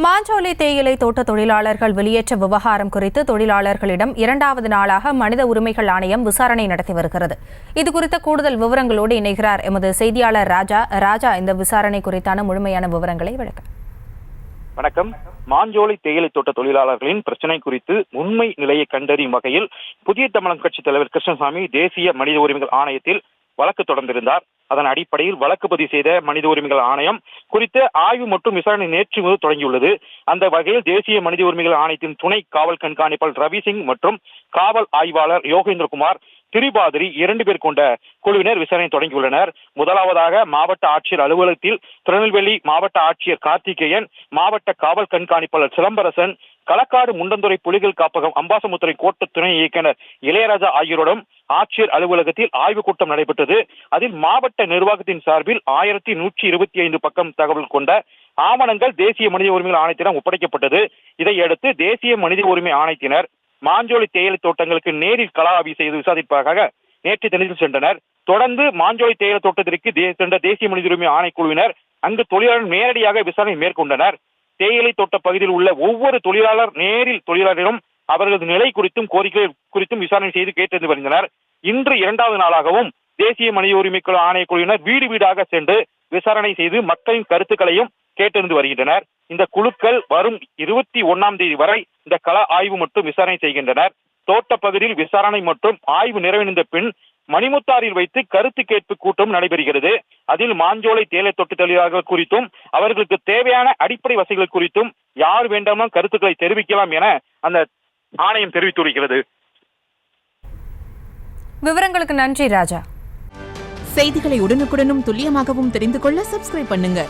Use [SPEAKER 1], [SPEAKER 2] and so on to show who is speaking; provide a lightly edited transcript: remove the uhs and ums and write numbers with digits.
[SPEAKER 1] மாஞ்சோலை தேயிலை தோட்ட தொழிலாளர்கள் வெளியேற்ற விவகாரம் குறித்து தொழிலாளர்களிடம் இரண்டாவது நாளாக மனித உரிமைகள் ஆணையம் விசாரணை நடத்தி வருகிறது. இதுகுறித்த கூடுதல் விவரங்களோடு இணைகிறார் எமது செய்தியாளர் ராஜா. இந்த விசாரணை குறித்தான முழுமையான விவரங்களை வழங்க.
[SPEAKER 2] வணக்கம். மாஞ்சோலை தேயிலை தோட்ட தொழிலாளர்களின் பிரச்சனை குறித்து உண்மை நிலையை கண்டறியும் வகையில் புதிய தமிழகம் கட்சி தலைவர் கிருஷ்ணசாமி தேசிய மனித உரிமைகள் ஆணையத்தில் வழக்கு தொடர்ந்திருந்தார். அதன் அடிப்படையில் வழக்கு பதிவு செய்த மனித உரிமைகள் ஆணையம் குறித்த ஆய்வு மற்றும் விசாரணை நேற்று முதல் தொடங்கியுள்ளது. அந்த வகையில் தேசிய மனித உரிமைகள் ஆணையத்தின் துணை காவல் கண்காணிப்பாளர் ரவி சிங் மற்றும் காவல் ஆய்வாளர் யோகேந்திரகுமார் திரிபாதிரி 2 பேர் கொண்ட குழுவினர் விசாரணை தொடங்கியுள்ளனர். முதலாவதாக மாவட்ட ஆட்சியர் அலுவலகத்தில் திருநெல்வேலி மாவட்ட ஆட்சியர் கார்த்திகேயன், மாவட்ட காவல் கண்காணிப்பாளர் சிலம்பரசன், களக்காடு முண்டந்துறை புலிகள் காப்பகம் அம்பாசமுத்துறை கோட்ட துணை இயக்குனர் இளையராஜா ஆகியோருடன் ஆட்சியர் அலுவலகத்தில் ஆய்வுக் கூட்டம் நடைபெற்றது. அதில் மாவட்ட நிர்வாகத்தின் சார்பில் 1125 பக்கம் தகவல் கொண்ட ஆவணங்கள் தேசிய மனித உரிமைகள் ஆணையத்திடம் ஒப்படைக்கப்பட்டது. இதையடுத்து தேசிய மனித உரிமை ஆணையத்தினர் மாஞ்சோலை தேயிலை தோட்டங்களுக்கு நேரில் கள ஆய்வு செய்து விசாரிப்பதற்காக நேற்று தினத்தில் சென்றனர். தொடர்ந்து மாஞ்சோலை தேயிலை தோட்டத்திற்கு சென்ற தேசிய மனித உரிமை ஆணைக்குழுவினர் அங்கு தொழிலாளர் நேரடியாக விசாரணை மேற்கொண்டனர். தேயிலை தோட்ட பகுதியில் உள்ள ஒவ்வொரு தொழிலாளரிடம் அவர்களது நிலை குறித்தும் கோரிக்கை குறித்தும் விசாரணை செய்து கேட்டறிந்து வருகின்றனர். இன்று 2வது நாளாகவும் தேசிய மனித உரிமைகள் ஆணையக்குழுவினர் வீடு வீடாக சென்று விசாரணை செய்து மக்களின் கருத்துக்களையும் கேட்டறிந்து வருகின்றனர். இந்த குழுக்கள் வரும் 21ஆம் தேதி வரை இந்த கள ஆய்வு மற்றும் விசாரணை செய்கின்றனர். தோட்ட பகுதியில் விசாரணை மற்றும் ஆய்வு நிறைவடைந்த பின் மணிமுத்தாரில் வைத்து கருத்து கேட்பு கூட்டம் நடைபெறுகிறது. அதில் மாஞ்சோலை தேயிலை தோட்ட தொழிலாளர்கள் குறித்தும் அவர்களுக்கு தேவையான அடிப்படை வசதிகள் குறித்தும் யார் வேண்டாமோ கருத்துக்களை தெரிவிக்கலாம் என அந்த ஆணையம் தெரிவித்துள்ளது.
[SPEAKER 1] விவரங்களுக்கு நன்றி ராஜா.
[SPEAKER 3] செய்திகளை உடனுக்குடனும் துல்லியமாகவும் தெரிந்து கொள்ள சப்ஸ்கிரைப் பண்ணுங்க.